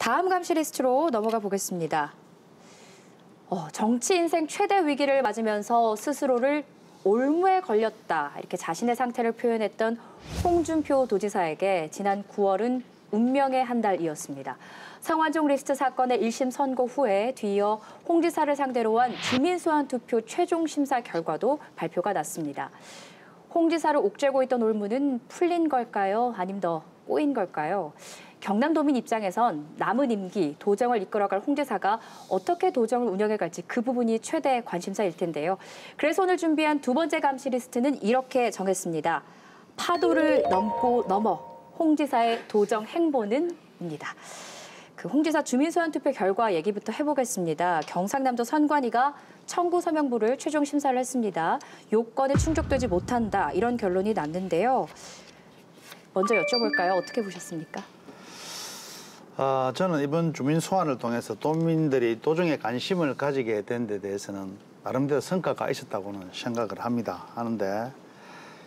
다음 감시 리스트로 넘어가 보겠습니다. 정치 인생 최대 위기를 맞으면서 스스로를 올무에 걸렸다 이렇게 자신의 상태를 표현했던 홍준표 도지사에게 지난 9월은 운명의 한 달이었습니다. 성완종 리스트 사건의 1심 선고 후에 뒤이어 홍 지사를 상대로 한 주민 소환 투표 최종 심사 결과도 발표가 났습니다. 홍 지사를 옥죄고 있던 올무는 풀린 걸까요? 아님 더 꼬인 걸까요? 경남도민 입장에선 남은 임기 도정을 이끌어갈 홍 지사가 어떻게 도정을 운영해갈지 그 부분이 최대 관심사일 텐데요. 그래서 오늘 준비한 두 번째 감시 리스트는 이렇게 정했습니다. 파도를 넘고 넘어 홍 지사의 도정 행보는입니다. 그 홍 지사 주민소환 투표 결과 얘기부터 해보겠습니다. 경상남도 선관위가 청구 서명부를 최종 심사를 했습니다. 요건에 충족되지 못한다 이런 결론이 났는데요. 먼저 여쭤볼까요? 어떻게 보셨습니까? 저는 이번 주민 소환을 통해서 도민들이 도정에 관심을 가지게 된 데 대해서는 나름대로 성과가 있었다고는 생각을 합니다. 하는데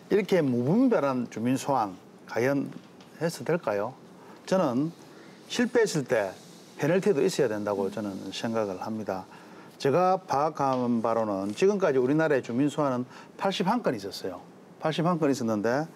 이렇게 무분별한 주민 소환 과연 해서 될까요? 저는 실패했을 때 페널티도 있어야 된다고 저는 생각을 합니다. 제가 파악한 바로는 지금까지 우리나라의 주민 소환은 81건 있었어요. 81건 있었는데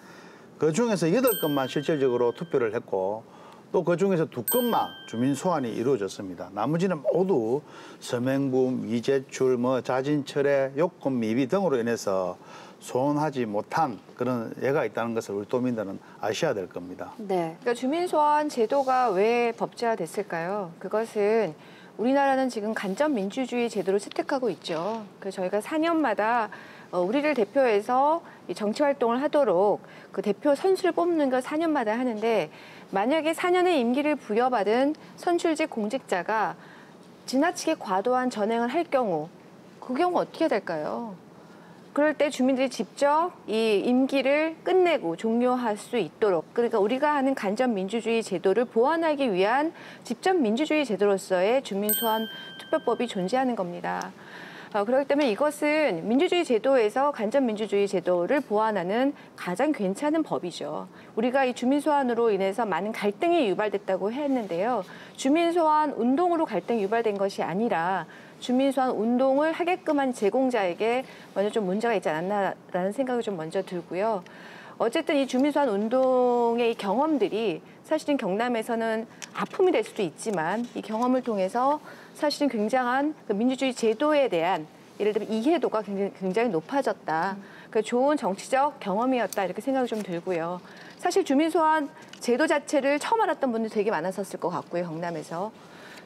그중에서 8건만 실질적으로 투표를 했고 또 그중에서 2건만 주민 소환이 이루어졌습니다. 나머지는 모두 서명부, 미제출, 자진 철회, 요건 미비 등으로 인해서 소환하지 못한 그런 예가 있다는 것을 우리 도민들은 아셔야 될 겁니다. 네. 그러니까 주민 소환 제도가 왜 법제화됐을까요? 그것은 우리나라는 지금 간접 민주주의 제도를 채택하고 있죠. 그래서 저희가 4년마다 우리를 대표해서 정치 활동을 하도록 그 대표 선수를 뽑는 걸 4년마다 하는데 만약에 4년의 임기를 부여받은 선출직 공직자가 지나치게 과도한 전행을 할 경우 그 경우 어떻게 될까요? 그럴 때 주민들이 직접 이 임기를 끝내고 종료할 수 있도록 그러니까 우리가 하는 간접 민주주의 제도를 보완하기 위한 직접 민주주의 제도로서의 주민소환 투표법이 존재하는 겁니다. 그렇기 때문에 이것은 민주주의 제도에서 간접 민주주의 제도를 보완하는 가장 괜찮은 법이죠. 우리가 이 주민소환으로 인해서 많은 갈등이 유발됐다고 했는데요. 주민소환 운동으로 갈등이 유발된 것이 아니라 주민소환 운동을 하게끔 한 제공자에게 먼저 좀 문제가 있지 않았나라는 생각이 좀 먼저 들고요. 어쨌든 이 주민소환 운동의 이 경험들이 사실은 경남에서는 아픔이 될 수도 있지만 이 경험을 통해서 사실은 굉장한 그 민주주의 제도에 대한 예를 들면 이해도가 굉장히 높아졌다. 그 좋은 정치적 경험이었다 이렇게 생각이 좀 들고요. 사실 주민소환 제도 자체를 처음 알았던 분들 되게 많았었을 것 같고요. 경남에서.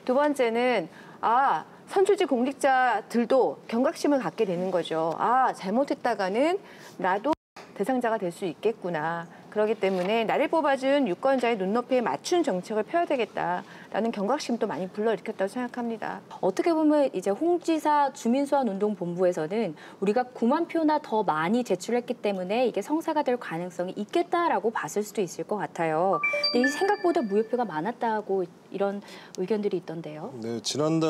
두 번째는 선출직 공직자들도 경각심을 갖게 되는 거죠. 잘못했다가는 나도 대상자가 될 수 있겠구나. 그렇기 때문에 나를 뽑아준 유권자의 눈높이에 맞춘 정책을 펴야 되겠다라는 경각심도 많이 불러일으켰다고 생각합니다. 어떻게 보면 이제 홍 지사 주민소환운동본부에서는 우리가 9만 표나 더 많이 제출했기 때문에 이게 성사가 될 가능성이 있겠다라고 봤을 수도 있을 것 같아요. 근데 이 생각보다 무효표가 많았다고 이런 의견들이 있던데요. 네, 지난달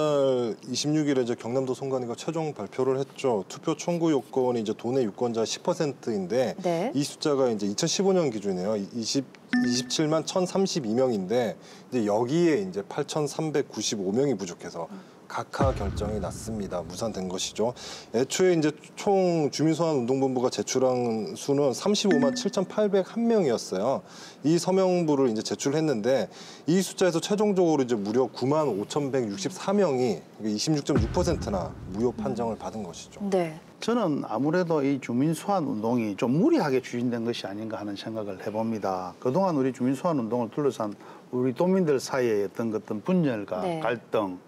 26일에 이제 경남도 선관위가 최종 발표를 했죠. 투표 청구 요건이 이제 도내 유권자 10%인데 네. 이 숫자가 이제 2015년 기준이에요. 27만 1,032명인데 이제 여기에 이제 8,395명이 부족해서 각하 결정이 났습니다. 무산된 것이죠. 애초에 이제 총 주민소환운동본부가 제출한 수는 35만 7,801명이었어요. 이 서명부를 이제 제출했는데 이 숫자에서 최종적으로 이제 무려 9만 5,164명이 26.6%나 무효 판정을 받은 것이죠. 네. 저는 아무래도 이 주민소환 운동이 좀 무리하게 추진된 것이 아닌가 하는 생각을 해봅니다. 그동안 우리 주민소환 운동을 둘러싼 우리 도민들 사이의 어떤 분열과 네. 갈등,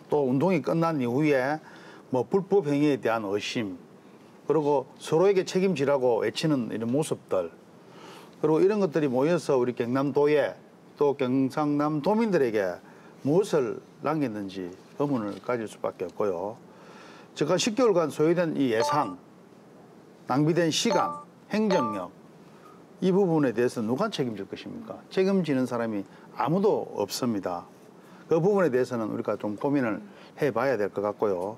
또 운동이 끝난 이후에 불법 행위에 대한 의심, 그리고 서로에게 책임지라고 외치는 이런 모습들, 그리고 이런 것들이 모여서 우리 경남도에 또 경상남 도민들에게 무엇을 남겼는지 의문을 가질 수밖에 없고요. 제가 10개월간 소요된 이 예산, 낭비된 시간, 행정력, 이 부분에 대해서 누가 책임질 것입니까? 책임지는 사람이 아무도 없습니다. 그 부분에 대해서는 우리가 좀 고민을 해봐야 될 것 같고요.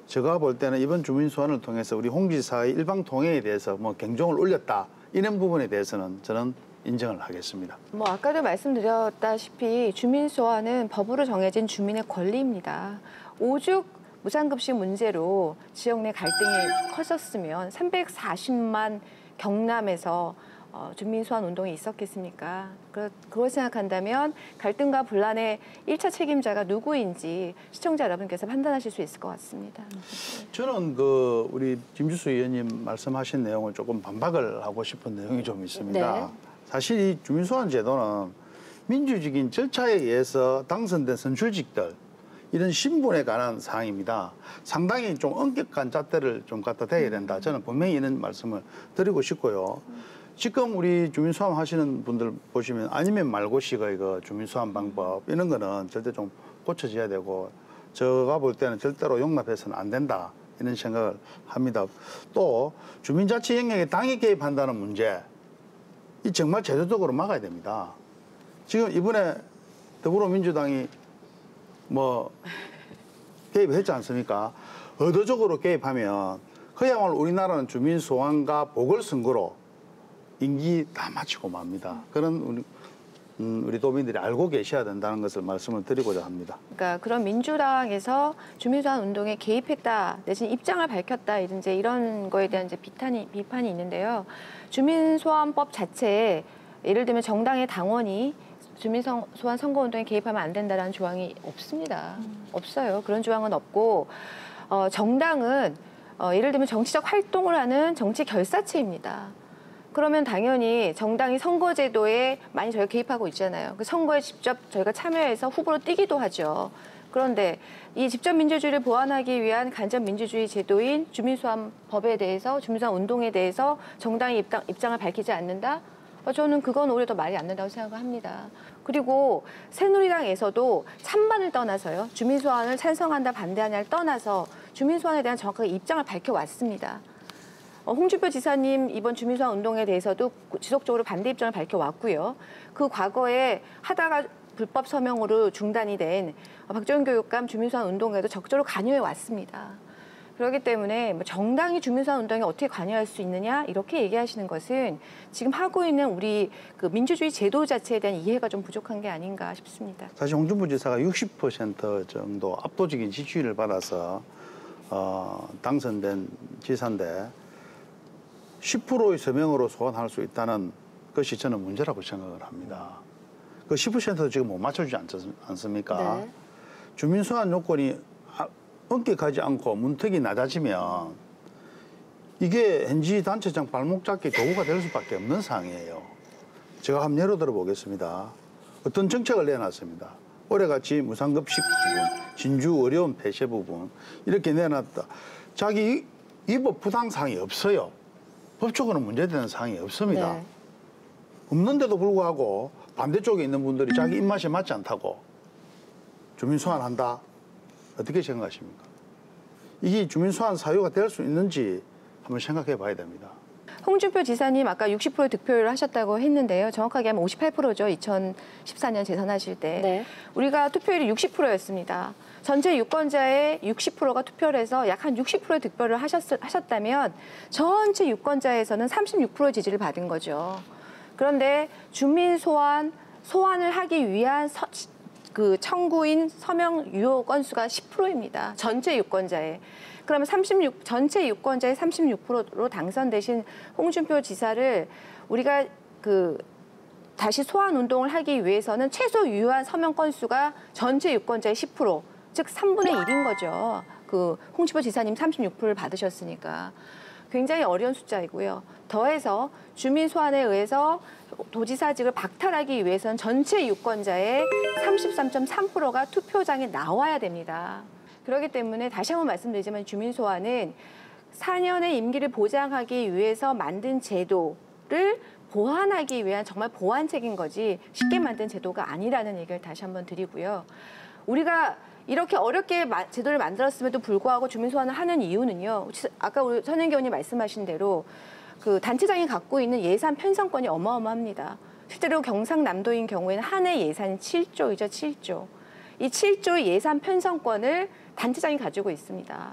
제가 볼 때는 이번 주민소환을 통해서 우리 홍 지사의 일방통행에 대해서 경종을 울렸다, 이런 부분에 대해서는 저는 인정을 하겠습니다. 뭐 아까도 말씀드렸다시피 주민 소환은 법으로 정해진 주민의 권리입니다. 오죽 무상급식 문제로 지역 내 갈등이 커졌으면 340만 경남에서 주민 소환 운동이 있었겠습니까? 그걸 생각한다면 갈등과 분란의 1차 책임자가 누구인지 시청자 여러분께서 판단하실 수 있을 것 같습니다. 저는 우리 김주수 의원님 말씀하신 내용을 조금 반박을 하고 싶은 내용이 좀 있습니다. 네. 사실 이 주민소환 제도는 민주적인 절차에 의해서 당선된 선출직들 이런 신분에 관한 사항입니다. 상당히 좀 엄격한 잣대를 좀 갖다 대야 된다. 저는 분명히 이런 말씀을 드리고 싶고요. 지금 우리 주민소환 하시는 분들 보시면 아니면 말고식의 이거 주민소환 방법 이런 거는 절대 좀 고쳐져야 되고 제가 볼 때는 절대로 용납해서는 안 된다 이런 생각을 합니다. 또 주민자치 영역에 당이 개입한다는 문제 이 정말 제도적으로 막아야 됩니다. 지금 이번에 더불어민주당이 뭐 개입했지 않습니까? 의도적으로 개입하면 그야말로 우리나라는 주민 소환과 보궐선거로 임기 다 마치고 맙니다. 그런 우리 도민들이 알고 계셔야 된다는 것을 말씀을 드리고자 합니다. 그러니까 그런 민주당에서 주민소환 운동에 개입했다, 내지는 입장을 밝혔다, 이제 이런 거에 대한 이제 비판이 있는데요. 주민소환법 자체에 예를 들면 정당의 당원이 주민소환 선거운동에 개입하면 안 된다라는 조항이 없습니다. 없어요. 그런 조항은 없고 정당은 예를 들면 정치적 활동을 하는 정치 결사체입니다. 그러면 당연히 정당이 선거제도에 많이 저희가 개입하고 있잖아요. 그 선거에 직접 저희가 참여해서 후보로 뛰기도 하죠. 그런데 이 직접민주주의를 보완하기 위한 간접민주주의 제도인 주민소환법에 대해서, 주민소환 운동에 대해서 정당이 입장을 밝히지 않는다? 저는 그건 오히려 더 말이 안 된다고 생각을 합니다. 그리고 새누리당에서도 찬반을 떠나서요. 주민소환을 찬성한다, 반대하냐를 떠나서 주민소환에 대한 정확하게 입장을 밝혀왔습니다. 홍준표 지사님 이번 주민소환 운동에 대해서도 지속적으로 반대 입장을 밝혀왔고요. 그 과거에 하다가 불법 서명으로 중단이 된 박지원 교육감 주민소환 운동에도 적극적으로 관여해 왔습니다. 그렇기 때문에 정당이 주민소환 운동에 어떻게 관여할 수 있느냐 이렇게 얘기하시는 것은 지금 하고 있는 우리 그 민주주의 제도 자체에 대한 이해가 좀 부족한 게 아닌가 싶습니다. 사실 홍준표 지사가 60% 정도 압도적인 지지율을 받아서 당선된 지사인데 10%의 서명으로 소환할 수 있다는 것이 저는 문제라고 생각을 합니다. 그 10%도 지금 못 맞춰주지 않습니까? 네. 주민소환 요건이 엄격하지 않고 문턱이 낮아지면 이게 현지 단체장 발목 잡기 도구가 될 수밖에 없는 상황이에요. 제가 한번 예로 들어 보겠습니다. 어떤 정책을 내놨습니다. 올해같이 무상급식 부분, 진주 어려운 폐쇄 부분 이렇게 내놨다. 자기 위법 부당 사항이 없어요. 법적으로 문제되는 사항이 없습니다. 네. 없는데도 불구하고 반대쪽에 있는 분들이 자기 입맛에 맞지 않다고 주민소환한다. 어떻게 생각하십니까? 이게 주민소환 사유가 될 수 있는지 한번 생각해 봐야 됩니다. 홍준표 지사님 아까 60% 득표율을 하셨다고 했는데요. 정확하게 하면 58%죠. 2014년 재선하실 때. 네. 우리가 투표율이 60%였습니다. 전체 유권자의 60%가 투표를 해서 약 한 60%의 득표를 하셨다면 전체 유권자에서는 36%의 지지를 받은 거죠. 그런데 소환을 하기 위한 그 청구인 서명 유효 건수가 10%입니다. 전체 유권자의. 그러면 전체 유권자의 36%로 당선되신 홍준표 지사를 우리가 다시 소환 운동을 하기 위해서는 최소 유효한 서명 건수가 전체 유권자의 10%, 즉 3분의 1인 거죠. 그 홍준표 지사님 36%를 받으셨으니까. 굉장히 어려운 숫자이고요. 더해서 주민 소환에 의해서 도지사직을 박탈하기 위해서는 전체 유권자의 33.3%가 투표장에 나와야 됩니다. 그렇기 때문에 다시 한번 말씀드리지만 주민 소환은 4년의 임기를 보장하기 위해서 만든 제도를 보완하기 위한 정말 보완책인 거지 쉽게 만든 제도가 아니라는 얘기를 다시 한번 드리고요. 우리가 이렇게 어렵게 제도를 만들었음에도 불구하고 주민 소환을 하는 이유는요. 아까 우리 선영기 의원님 말씀하신 대로 그 단체장이 갖고 있는 예산 편성권이 어마어마합니다. 실제로 경상남도인 경우에는 한 해 예산이 7조이죠, 7조. 이 7조의 예산 편성권을 단체장이 가지고 있습니다.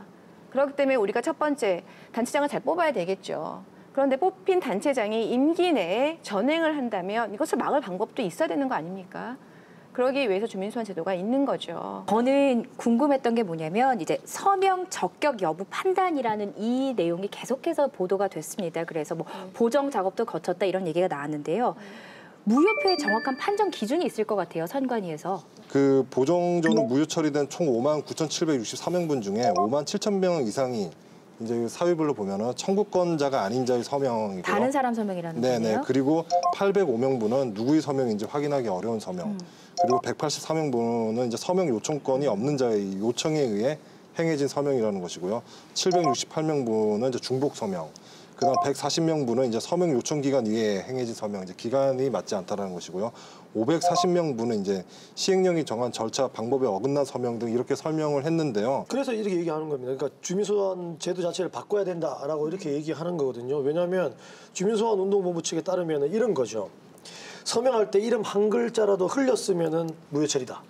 그렇기 때문에 우리가 첫 번째 단체장을 잘 뽑아야 되겠죠. 그런데 뽑힌 단체장이 임기 내에 전행을 한다면 이것을 막을 방법도 있어야 되는 거 아닙니까? 그러기 위해서 주민소환 제도가 있는 거죠. 저는 궁금했던 게 뭐냐면 이제 서명 적격 여부 판단이라는 이 내용이 계속해서 보도가 됐습니다. 그래서 뭐 보정 작업도 거쳤다 이런 얘기가 나왔는데요. 무효표의 정확한 판정 기준이 있을 것 같아요. 선관위에서. 그 보정전후 무효 처리된 총 59,763명분 중에 57,000명 이상이 이제 사유별로 보면은 청구권자가 아닌 자의 서명이고요. 다른 사람 서명이라는 거예요? 네네. 그리고 805명분은 누구의 서명인지 확인하기 어려운 서명. 그리고 184명분은 이제 서명 요청권이 없는 자의 요청에 의해 행해진 서명이라는 것이고요. 768명분은 이제 중복 서명. 그다음 140명분은 이제 서명 요청 기간 이외에 행해진 서명, 이제 기간이 맞지 않다라는 것이고요. 540명분은 이제 시행령이 정한 절차 방법에 어긋난 서명 등 이렇게 설명을 했는데요. 그래서 이렇게 얘기하는 겁니다. 그러니까 주민소환 제도 자체를 바꿔야 된다라고 이렇게 얘기하는 거거든요. 왜냐하면 주민소환 운동본부 측에 따르면 이런 거죠. 서명할 때 이름 한 글자라도 흘렸으면은 무효 처리다.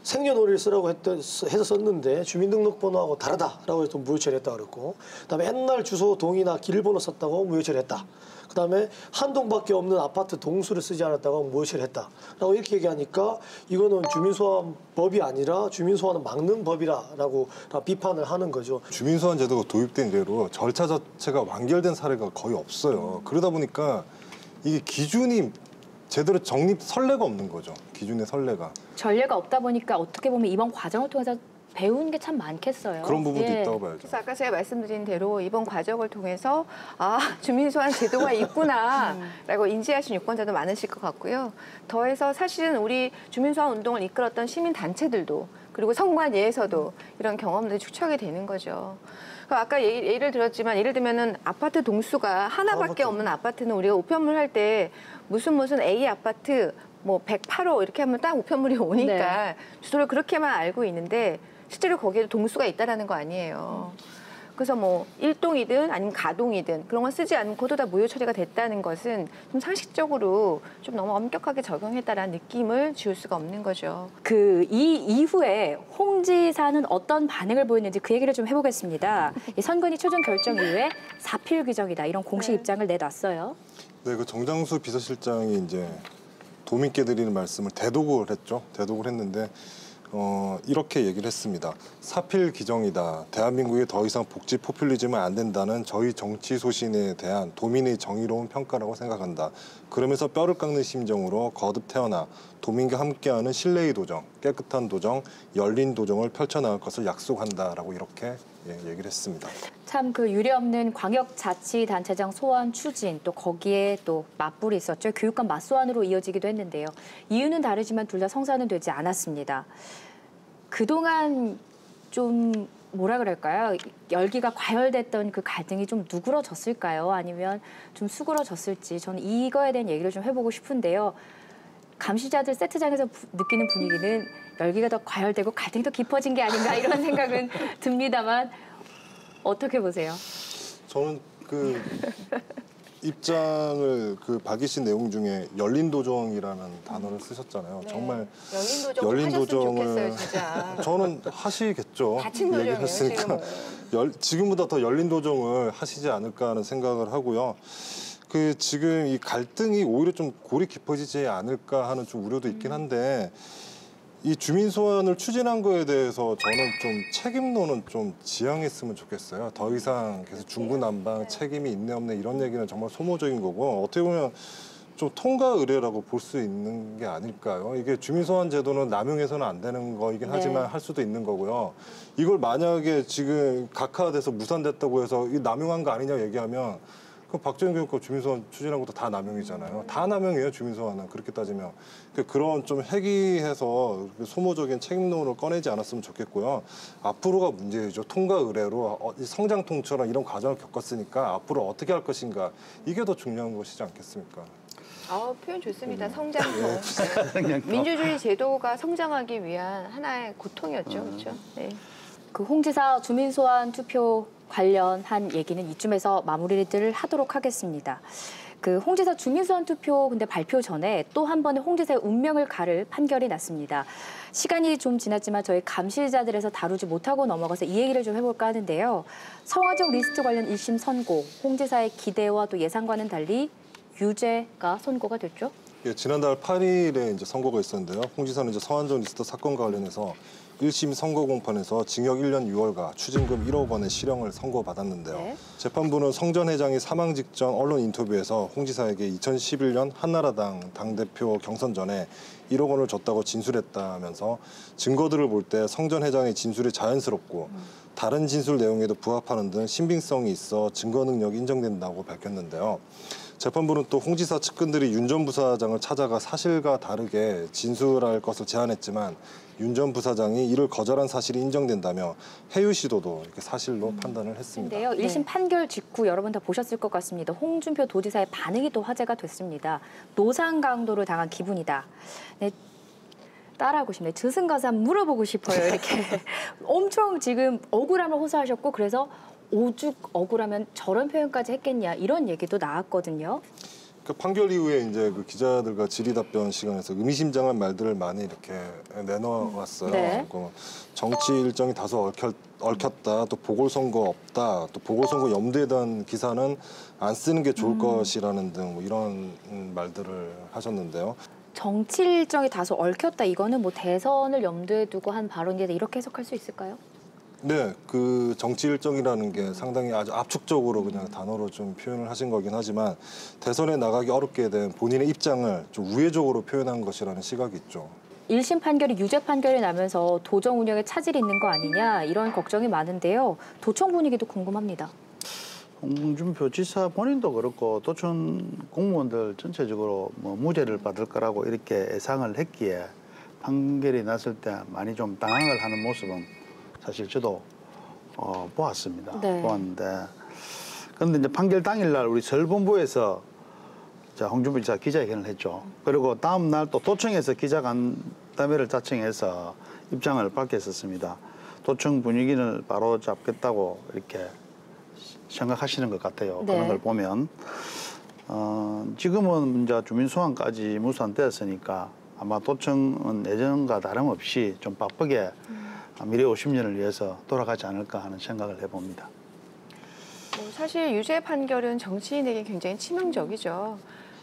생년월일 쓰라고 해서 썼는데 주민등록번호하고 다르다라고 해서 무효 처리했다 그랬고, 그다음에 옛날 주소 동이나 길번호 썼다고 무효 처리했다. 그다음에 한 동밖에 없는 아파트 동수를 쓰지 않았다고 무효 처리했다라고 이렇게 얘기하니까 이거는 주민소환법이 아니라 주민소환을 막는 법이라고 비판을 하는 거죠. 주민소환 제도가 도입된 이래로 절차 자체가 완결된 사례가 거의 없어요. 그러다 보니까 이게 기준이 제대로 정립 선례가 없는 거죠. 기준의 선례가. 전례가 없다 보니까 어떻게 보면 이번 과정을 통해서 배우는 게 참 많겠어요. 그런 부분도 예. 있다고 봐야죠. 그래서 아까 제가 말씀드린 대로 이번 과정을 통해서 주민소환 제도가 있구나라고 인지하신 유권자도 많으실 것 같고요. 더해서 사실은 우리 주민소환 운동을 이끌었던 시민단체들도 그리고 선관위에서도 이런 경험들이 축적이 되는 거죠. 아까 예를 들었지만 예를 들면은 아파트 동수가 하나밖에 없는 아파트는 우리가 우편물 할 때 무슨 A 아파트 뭐 108호 이렇게 하면 딱 우편물이 오니까 네. 주소를 그렇게만 알고 있는데 실제로 거기에도 동수가 있다라는 거 아니에요. 그래서 뭐 일동이든 아니면 가동이든 그런 걸 쓰지 않고도 다 무효 처리가 됐다는 것은 좀 상식적으로 좀 너무 엄격하게 적용했다라는 느낌을 지울 수가 없는 거죠. 이 이후에 홍 지사는 어떤 반응을 보였는지 그 얘기를 좀 해보겠습니다. 이 선관위 최종 결정 이후에 사필 규정이다 이런 공식 입장을 내놨어요. 네, 그 정장수 비서실장이 이제 도민께 드리는 말씀을 대독을 했죠. 대독을 했는데 이렇게 얘기를 했습니다. 사필 규정이다. 대한민국에 더 이상 복지 포퓰리즘은 안 된다는 저희 정치 소신에 대한 도민의 정의로운 평가라고 생각한다. 그러면서 뼈를 깎는 심정으로 거듭 태어나 도민과 함께하는 신뢰의 도정, 깨끗한 도정, 열린 도정을 펼쳐나갈 것을 약속한다라고 이렇게 얘기를 했습니다. 참 그 유례없는 광역자치단체장 소환 추진 또 거기에 또 맞불이 있었죠. 교육감 맞소환으로 이어지기도 했는데요. 이유는 다르지만 둘 다 성사는 되지 않았습니다. 그동안 좀 뭐라 그럴까요? 열기가 과열됐던 그 갈등이 좀 누그러졌을까요? 아니면 좀 수그러졌을지 저는 이거에 대한 얘기를 좀 해보고 싶은데요. 감시자들 세트장에서 느끼는 분위기는 열기가 더 과열되고 갈등이 더 깊어진 게 아닌가 이런 생각은 듭니다만 어떻게 보세요? 저는 그 입장을 그 박이신 내용 중에 열린 도정이라는 단어를 쓰셨잖아요. 네. 정말 열린 도정을 하셨으면 좋겠어요, 진짜. 저는 하시겠죠. 닫힌 도정이에요, 얘기했으니까. 지금보다 더 열린 도정을 하시지 않을까 하는 생각을 하고요. 그 지금 이 갈등이 오히려 좀 골이 깊어지지 않을까 하는 좀 우려도 있긴 한데 이 주민 소환을 추진한 거에 대해서 저는 좀 책임론은 좀 지양했으면 좋겠어요. 더 이상 계속 중구난방 책임이 있네 없네 이런 얘기는 정말 소모적인 거고 어떻게 보면 좀 통과 의례라고 볼 수 있는 게 아닐까요? 이게 주민 소환 제도는 남용해서는 안 되는 거이긴 하지만 할 수도 있는 거고요. 이걸 만약에 지금 각하돼서 무산됐다고 해서 이 남용한 거 아니냐 얘기하면 그 박정희 교육감 주민소환 추진한 것도 다 남용이잖아요. 다 남용이에요, 주민소환은. 그렇게 따지면. 그런 좀 회귀해서 소모적인 책임론을 꺼내지 않았으면 좋겠고요. 앞으로가 문제죠. 통과 의례로 성장통처럼 이런 과정을 겪었으니까 앞으로 어떻게 할 것인가. 이게 더 중요한 것이지 않겠습니까? 표현 좋습니다. 성장통. 민주주의 제도가 성장하기 위한 하나의 고통이었죠. 그렇죠? 네. 그 홍 지사 주민소환 투표 관련한 얘기는 이쯤에서 마무리를 하도록 하겠습니다. 그 홍 지사 주민소환 투표 근데 발표 전에 또 한 번의 홍 지사의 운명을 가를 판결이 났습니다. 시간이 좀 지났지만 저희 감시자들에서 다루지 못하고 넘어가서 이 얘기를 좀 해볼까 하는데요. 성화정 리스트 관련 1심 선고, 홍 지사의 기대와 또 예상과는 달리 유죄가 선고가 됐죠. 예, 지난달 8일에 이제 선고가 있었는데요. 홍 지사는 이제 성완종 리스트 사건과 관련해서 1심 선고 공판에서 징역 1년 6월과 추징금 1억 원의 실형을 선고받았는데요. 네. 재판부는 성 전 회장이 사망 직전 언론 인터뷰에서 홍 지사에게 2011년 한나라당 당대표 경선 전에 1억 원을 줬다고 진술했다면서 증거들을 볼 때 성 전 회장의 진술이 자연스럽고 다른 진술 내용에도 부합하는 등 신빙성이 있어 증거 능력이 인정된다고 밝혔는데요. 재판부는 또 홍 지사 측근들이 윤 전 부사장을 찾아가 사실과 다르게 진술할 것을 제안했지만 윤 전 부사장이 이를 거절한 사실이 인정된다며 해유 시도도 이렇게 사실로 판단을 했습니다. 근데요, 1심 판결 직후 여러분 다 보셨을 것 같습니다. 홍준표 도지사의 반응이 또 화제가 됐습니다. 노상 강도를 당한 기분이다. 네, 따라하고 싶네. 저승가서 한번 물어보고 싶어요. 이렇게 엄청 지금 억울함을 호소하셨고 그래서 오죽 억울하면 저런 표현까지 했겠냐 이런 얘기도 나왔거든요. 그 판결 이후에 이제 그 기자들과 질의답변 시간에서 의미심장한 말들을 많이 이렇게 내놓았어요. 네. 그 정치 일정이 다소 얽혔다, 또 보궐선거 없다, 또 보궐선거 염두에 둔 기사는 안 쓰는 게 좋을 것이라는 등 뭐 이런 말들을 하셨는데요. 정치 일정이 다소 얽혔다. 이거는 뭐 대선을 염두에 두고 한 발언이다 이렇게 해석할 수 있을까요? 네, 그 정치 일정이라는 게 상당히 아주 압축적으로 그냥 단어로 좀 표현을 하신 거긴 하지만 대선에 나가기 어렵게 된 본인의 입장을 좀 우회적으로 표현한 것이라는 시각이 있죠. 1심 판결이 유죄 판결이 나면서 도정 운영에 차질이 있는 거 아니냐 이런 걱정이 많은데요. 도청 분위기도 궁금합니다. 홍준표 지사 본인도 그렇고 도청 공무원들 전체적으로 뭐 무죄를 받을 거라고 이렇게 예상을 했기에 판결이 났을 때 많이 좀 당황을 하는 모습은 사실 저도 보았습니다. 네. 보았는데 그런데 이제 판결 당일날 우리 서울본부에서 홍준표 지사 기자회견을 했죠. 그리고 다음 날 또 도청에서 기자간담회를 자청해서 입장을 밝혔었습니다. 도청 분위기를 바로 잡겠다고 이렇게 생각하시는 것 같아요. 네. 그런 걸 보면 지금은 이제 주민소환까지 무산되었으니까 아마 도청은 예전과 다름없이 좀 바쁘게 미래 50년을 위해서 돌아가지 않을까 하는 생각을 해봅니다. 뭐 사실 유죄 판결은 정치인에게 굉장히 치명적이죠.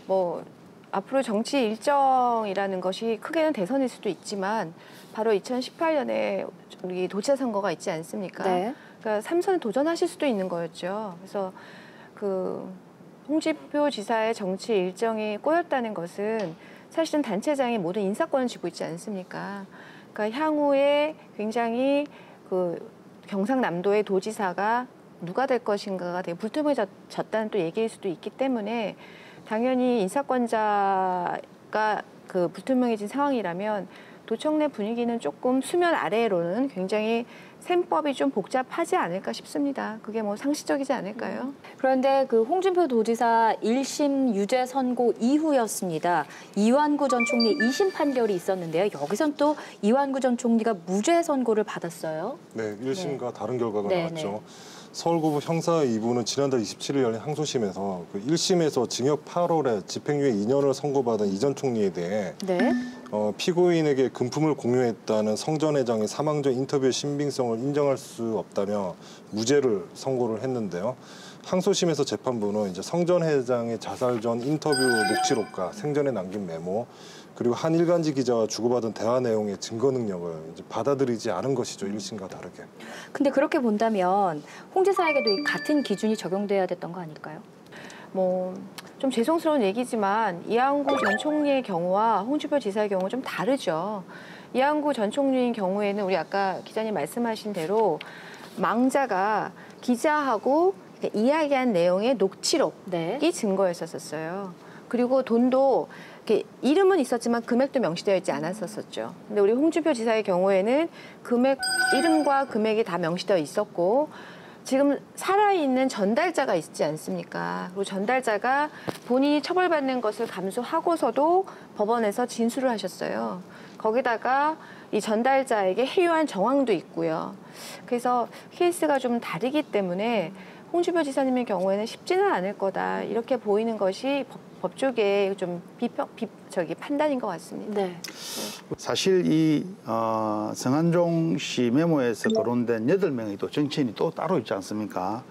뭐 앞으로 정치 일정이라는 것이 크게는 대선일 수도 있지만 바로 2018년에 우리 도지사 선거가 있지 않습니까? 네. 그러니까 3선에 도전하실 수도 있는 거였죠. 그래서 그 홍준표 지사의 정치 일정이 꼬였다는 것은 사실은 단체장이 모든 인사권을 쥐고 있지 않습니까? 그러니까 향후에 굉장히 그 경상남도의 도지사가 누가 될 것인가가 되게 불투명해졌다는 또 얘기일 수도 있기 때문에 당연히 인사권자가 그 불투명해진 상황이라면 도청 내 분위기는 조금 수면 아래로는 굉장히 셈법이 좀 복잡하지 않을까 싶습니다. 그게 뭐 상식적이지 않을까요? 그런데 그 홍준표 도지사 1심 유죄 선고 이후였습니다. 이완구 전 총리 2심 판결이 있었는데요. 여기선 또 이완구 전 총리가 무죄 선고를 받았어요. 네, 1심과 다른 결과가 네, 나왔죠. 네. 서울고부 형사 2부는 지난달 27일 열린 항소심에서 그 1심에서 징역 8월에 집행유예 2년을 선고받은 이 전 총리에 대해 네. 피고인에게 금품을 공유했다는 성 전 회장의 사망 전 인터뷰의 신빙성을 인정할 수 없다며 무죄를 선고를 했는데요. 항소심에서 재판부는 이제 성 전 회장의 자살 전 인터뷰 녹취록과 생전에 남긴 메모 그리고 한 일간지 기자와 주고받은 대화 내용의 증거 능력을 이제 받아들이지 않은 것이죠. 1심과 다르게. 근데 그렇게 본다면 홍 지사에게도 이 같은 기준이 적용돼야 됐던 거 아닐까요? 뭐 좀 죄송스러운 얘기지만 이완구 전 총리의 경우와 홍준표 지사의 경우 좀 다르죠. 이완구 전 총리의 경우에는 우리 아까 기자님 말씀하신 대로 망자가 기자하고 이야기한 내용의 녹취록이 네. 증거였었어요. 그리고 돈도 이렇게 이름은 있었지만 금액도 명시되어 있지 않았었죠. 근데 우리 홍준표 지사의 경우에는 이름과 금액이 다 명시되어 있었고 지금 살아있는 전달자가 있지 않습니까? 그리고 전달자가 본인이 처벌받는 것을 감수하고서도 법원에서 진술을 하셨어요. 거기다가 이 전달자에게 해유한 정황도 있고요. 그래서 케이스가 좀 다르기 때문에 홍준표 지사님의 경우에는 쉽지는 않을 거다 이렇게 보이는 것이 법조계의 좀 판단인 것 같습니다. 네. 사실 이 성한종 씨 메모에서 거론된 8명의 또 정치인이 또 따로 있지 않습니까?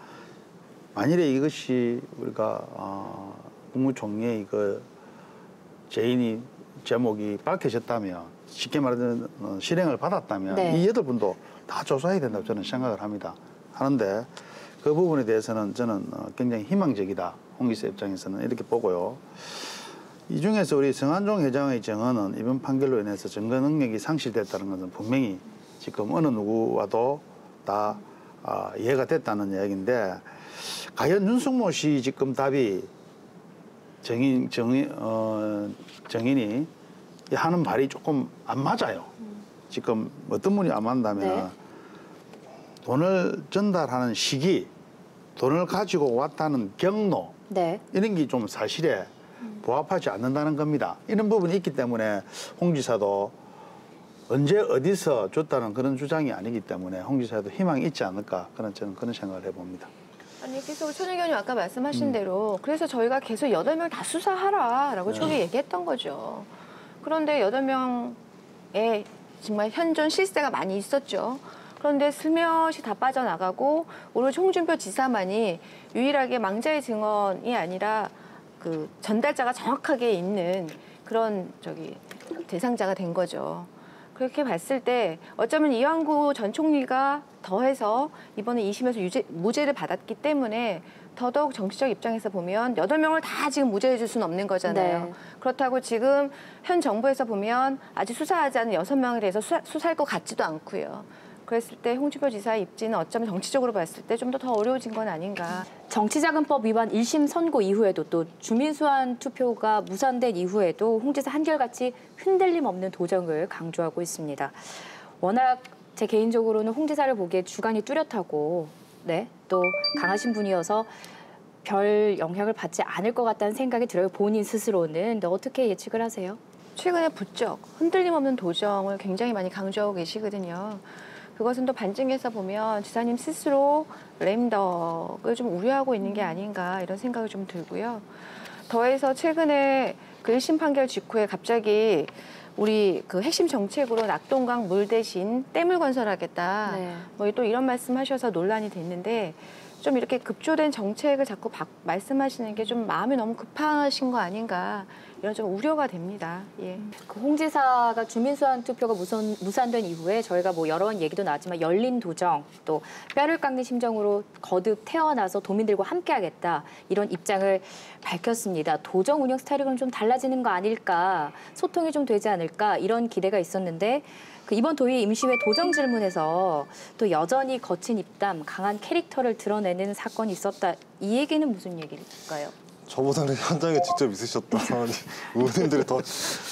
만일에 이것이 우리가 국무총리의 그 제인이 제목이 밝혀졌다면, 쉽게 말하면 실행을 받았다면 네. 이 8분도 다 조사해야 된다고 저는 생각을 합니다. 하는데 그 부분에 대해서는 저는 굉장히 희망적이다. 홍 기사 입장에서는 이렇게 보고요. 이 중에서 우리 성한종 회장의 증언은 이번 판결로 인해서 증거 능력이 상실됐다는 것은 분명히 지금 어느 누구와도 다 이해가 됐다는 이야기인데, 과연 윤석모 씨 지금 답이 정인이 하는 말이 조금 안 맞아요. 지금 어떤 분이 안 맞다면 네. 돈을 전달하는 시기, 돈을 가지고 왔다는 경로, 네. 이런 게 좀 사실에 부합하지 않는다는 겁니다. 이런 부분이 있기 때문에 홍 지사도 언제 어디서 줬다는 그런 주장이 아니기 때문에 홍 지사도 희망이 있지 않을까, 저는 그런 생각을 해봅니다. 아니, 그래서 천 의원님 아까 말씀하신 대로 그래서 저희가 계속 8명 다 수사하라라고 초기에 얘기했던 거죠. 그런데 8명의 정말 현존 실세가 많이 있었죠. 그런데 슬며시 다 빠져나가고 오로지 홍준표 지사만이 유일하게 망자의 증언이 아니라 그 전달자가 정확하게 있는 그런 대상자가 된 거죠. 그렇게 봤을 때 어쩌면 이완구 전 총리가 더해서 이번에 2심에서 무죄를 받았기 때문에 더더욱 정치적 입장에서 보면 8명을 다 지금 무죄해 줄 수는 없는 거잖아요. 네. 그렇다고 지금 현 정부에서 보면 아직 수사하지 않은 6명에 대해서 수사할 것 같지도 않고요. 그랬을 때 홍준표 지사의 입지는 어쩌면 정치적으로 봤을 때 좀 더 어려워진 건 아닌가. 정치자금법 위반 1심 선고 이후에도 또 주민수환 투표가 무산된 이후에도 홍 지사 한결같이 흔들림 없는 도정을 강조하고 있습니다. 워낙 제 개인적으로는 홍 지사를 보기에 주관이 뚜렷하고 네, 또 강하신 분이어서 별 영향을 받지 않을 것 같다는 생각이 들어요. 본인 스스로는. 근데 어떻게 예측을 하세요? 최근에 부쩍 흔들림 없는 도정을 굉장히 많이 강조하고 계시거든요. 그것은 또 반증해서 보면 지사님 스스로 레임덕을 좀 우려하고 있는 게 아닌가 이런 생각이 좀 들고요. 더해서 최근에 그 1심 판결 직후에 갑자기 우리 그 핵심 정책으로 낙동강 물 대신 댐을 건설하겠다. 네. 뭐 또 이런 말씀하셔서 논란이 됐는데 좀 이렇게 급조된 정책을 자꾸 말씀하시는 게 좀 마음이 너무 급하신 거 아닌가 이런 좀 우려가 됩니다. 예. 그 홍 지사가 주민수환 투표가 무산된 이후에 저희가 뭐 여러 번 얘기도 나왔지만 열린 도정, 또 뼈를 깎는 심정으로 거듭 태어나서 도민들과 함께하겠다 이런 입장을 밝혔습니다. 도정 운영 스타일이 그럼 좀 달라지는 거 아닐까, 소통이 좀 되지 않을까 이런 기대가 있었는데 그 이번 도의 임시회 도정 질문에서 또 여전히 거친 입담, 강한 캐릭터를 드러내는 사건이 있었다. 이 얘기는 무슨 얘기일까요? 저보다는 현장에 직접 있으셨던 의원님들이 더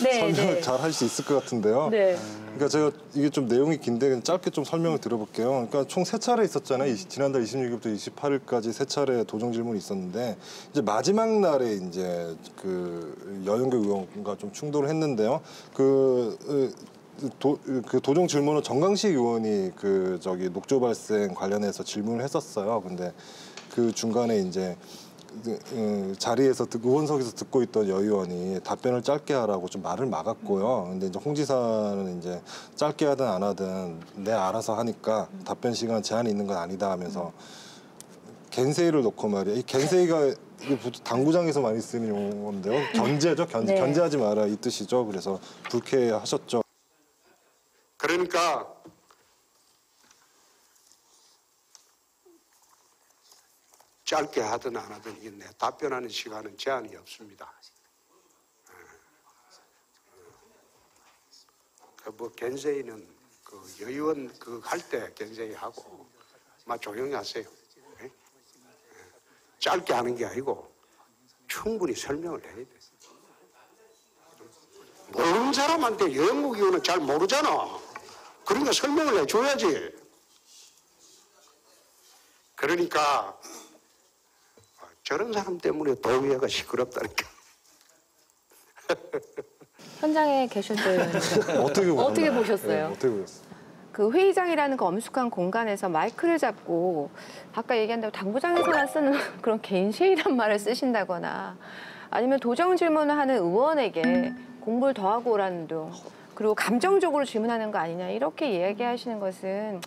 네, 설명을 네. 잘 할 수 있을 것 같은데요. 네. 그러니까 제가 이게 좀 내용이 긴데 그냥 짧게 좀 설명을 드려볼게요. 그러니까 총 3차례 있었잖아요. 지난달 26일부터 28일까지 3차례 도정 질문이 있었는데 이제 마지막 날에 이제 그 여영교 의원과 좀 충돌을 했는데요. 그 도정 질문은 정강식 의원이 녹조 발생 관련해서 질문을 했었어요. 근데 그 중간에 이제 자리에서 의원석에서 듣고 있던 여 의원이 답변을 짧게 하라고 좀 말을 막았고요. 근데 이제 홍 지사는 이제 짧게 하든 안 하든 내 알아서 하니까 답변 시간 제한이 있는 건 아니다 하면서 겐세이를 놓고 말이야. 이 겐세이가 이게 당구장에서 많이 쓰는 용어인데요. 견제죠. 네. 견제하지 마라 이 뜻이죠. 그래서 불쾌하셨죠. 그러니까 짧게 하든 안 하든 이게 내 답변하는 시간은 제한이 없습니다. 뭐 겐세이는 그 여의원 할 때 겐세이 하고 막 조용히 하세요. 네? 짧게 하는 게 아니고 충분히 설명을 해야 돼. 모르는 사람한테 여영국 의원은 잘 모르잖아. 그러니까 설명을 해줘야지. 그러니까 저런 사람 때문에 도의회가 시끄럽다니까. 현장에 계셨던 어떻게 어떻게 보셨어요? 네, 어떻게 보셨어요? 그 회의장이라는 그 엄숙한 공간에서 마이크를 잡고 아까 얘기한 대로 당구장에서나 쓰는 그런 개인 시위란 말을 쓰신다거나 아니면 도정 질문을 하는 의원에게 공부를 더 하고 오라는 둥 그리고 감정적으로 질문하는 거 아니냐 이렇게 이야기하시는 것은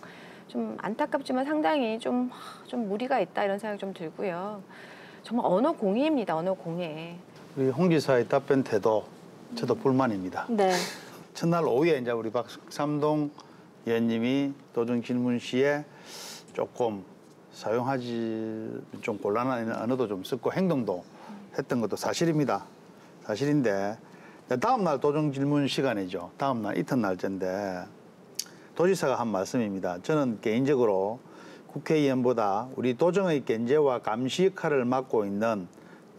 좀 안타깝지만 상당히 좀 무리가 있다 이런 생각이 좀 들고요. 정말 언어 공해입니다. 언어 공해. 우리 홍 지사의 답변 태도 저도 불만입니다. 네. 첫날 오후에 이제 우리 박삼동 의원님이 도정 질문 시에 조금 사용하지 좀 곤란한 언어도 좀 쓰고 행동도 했던 것도 사실입니다. 사실인데 다음 날 도정 질문 시간이죠. 다음 날 이튿날째인데 도지사가 한 말씀입니다. 저는 개인적으로 국회의원보다 우리 도정의 견제와 감시 역할을 맡고 있는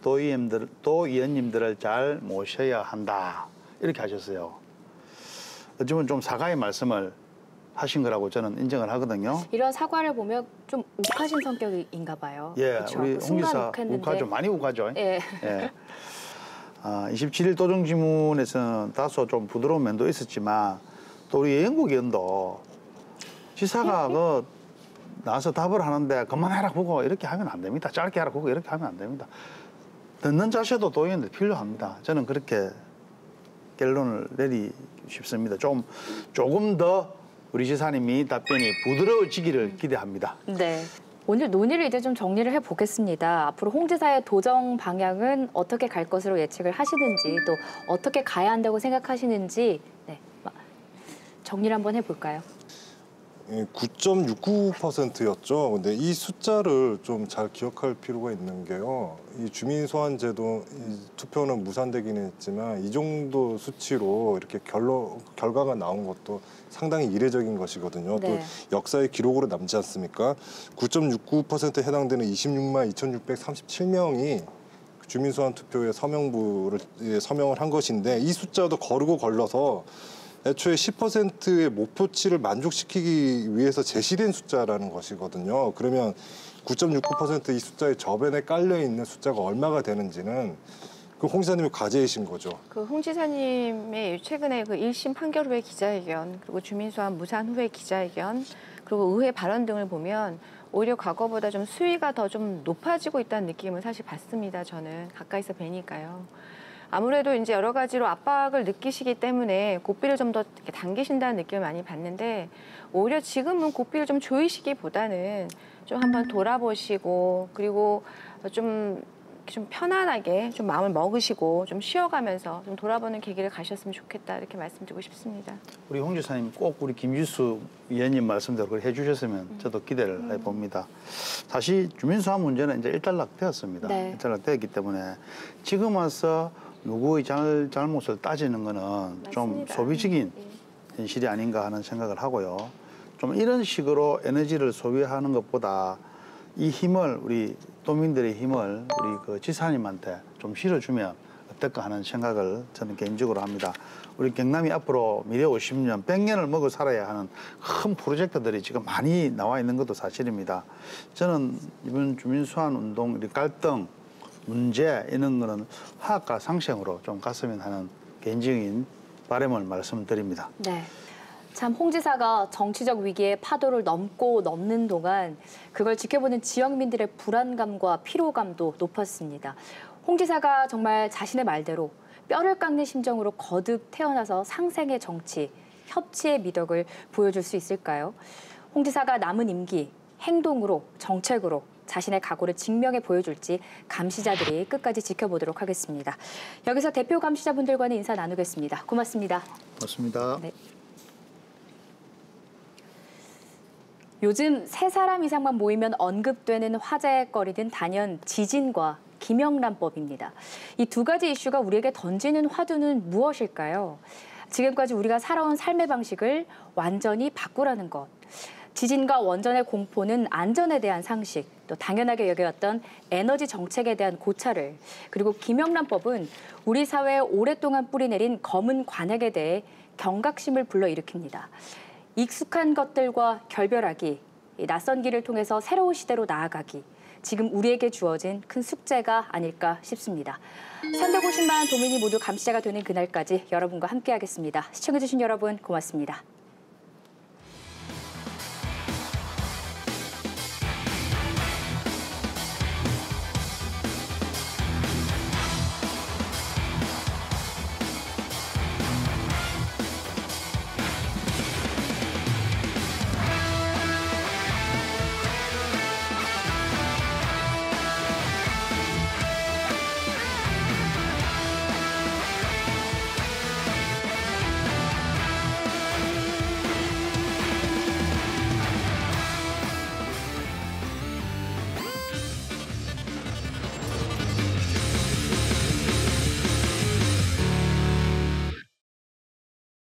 도의원님들을 잘 모셔야 한다. 이렇게 하셨어요. 어쩌면 좀 사과의 말씀을 하신 거라고 저는 인정을 하거든요. 이런 사과를 보면 좀 욱하신 성격인가 봐요. 예, 그렇죠? 우리 홍 순간 지사 욱했는데. 욱하죠. 많이 욱하죠. 예. 예. 27일 도정지문에서는 다소 좀 부드러운 면도 있었지만 또 우리 영국 의원도 지사가 그 나와서 답을 하는데 그만해라 보고 이렇게 하면 안 됩니다. 짧게 하라 보고 이렇게 하면 안 됩니다. 듣는 자세도 도의원들 필요합니다. 저는 그렇게 결론을 내리고 싶습니다. 조금 더 우리 지사님이 답변이 부드러워지기를 기대합니다. 네. 오늘 논의를 이제 좀 정리를 해보겠습니다. 앞으로 홍 지사의 도정 방향은 어떻게 갈 것으로 예측을 하시는지 또 어떻게 가야 한다고 생각하시는지 네. 정리를 한번 해볼까요? 9.69%였죠. 근데 이 숫자를 좀 잘 기억할 필요가 있는 게요. 이 주민소환제도 투표는 무산되기는 했지만 이 정도 수치로 이렇게 결과가 나온 것도 상당히 이례적인 것이거든요. 네. 또 역사의 기록으로 남지 않습니까? 9.69%에 해당되는 26만 2,637명이 주민소환 투표에 서명을 한 것인데 이 숫자도 거르고 걸러서 애초에 10%의 목표치를 만족시키기 위해서 제시된 숫자라는 것이거든요. 그러면 9.69% 이 숫자의 저변에 깔려 있는 숫자가 얼마가 되는지는 그 홍 지사님의 과제이신 거죠. 그 홍 지사님의 최근에 그 1심 판결 후의 기자회견 그리고 주민소환 무산 후의 기자회견 그리고 의회 발언 등을 보면 오히려 과거보다 좀 수위가 더 좀 높아지고 있다는 느낌을 사실 받습니다. 저는 가까이서 뵈니까요. 아무래도 이제 여러 가지로 압박을 느끼시기 때문에 고삐를 좀 더 당기신다는 느낌을 많이 받는데 오히려 지금은 고삐를 좀 조이시기보다는 좀 한번 돌아보시고 그리고 좀 편안하게 좀 마음을 먹으시고 좀 쉬어가면서 좀 돌아보는 계기를 가셨으면 좋겠다 이렇게 말씀드리고 싶습니다. 우리 홍 지사님 꼭 우리 김지수 위원님 말씀대로 그렇게 해주셨으면 저도 기대를 해봅니다. 사실 주민소환 문제는 이제 일단락되었습니다. 네. 일단락되었기 때문에 지금 와서 누구의 잘못을 따지는 거는 좀 맞습니다. 소비적인 현실이 아닌가 하는 생각을 하고요. 좀 이런 식으로 에너지를 소비하는 것보다 이 힘을 우리 도민들의 힘을 우리 그 지사님한테 좀 실어주면 어떨까 하는 생각을 저는 개인적으로 합니다. 우리 경남이 앞으로 미래 50년, 100년을 먹어 살아야 하는 큰 프로젝트들이 지금 많이 나와 있는 것도 사실입니다. 저는 이번 주민소환 운동, 갈등, 문제 이런 거는 화학과 상생으로 좀 갔으면 하는 개인적인 바람을 말씀드립니다. 네. 참 홍 지사가 정치적 위기의 파도를 넘는 동안 그걸 지켜보는 지역민들의 불안감과 피로감도 높았습니다. 홍 지사가 정말 자신의 말대로 뼈를 깎는 심정으로 거듭 태어나서 상생의 정치, 협치의 미덕을 보여줄 수 있을까요? 홍 지사가 남은 임기, 행동으로, 정책으로 자신의 각오를 증명해 보여줄지 감시자들이 끝까지 지켜보도록 하겠습니다. 여기서 대표 감시자분들과는 인사 나누겠습니다. 고맙습니다. 고맙습니다. 네. 요즘 3사람 이상만 모이면 언급되는 화제거리는 단연 지진과 김영란법입니다. 이 두 가지 이슈가 우리에게 던지는 화두는 무엇일까요? 지금까지 우리가 살아온 삶의 방식을 완전히 바꾸라는 것. 지진과 원전의 공포는 안전에 대한 상식, 또 당연하게 여겨왔던 에너지 정책에 대한 고찰을, 그리고 김영란법은 우리 사회에 오랫동안 뿌리내린 검은 관행에 대해 경각심을 불러일으킵니다. 익숙한 것들과 결별하기, 낯선 길을 통해서 새로운 시대로 나아가기, 지금 우리에게 주어진 큰 숙제가 아닐까 싶습니다. 350만 도민이 모두 감시자가 되는 그날까지 여러분과 함께하겠습니다. 시청해주신 여러분 고맙습니다.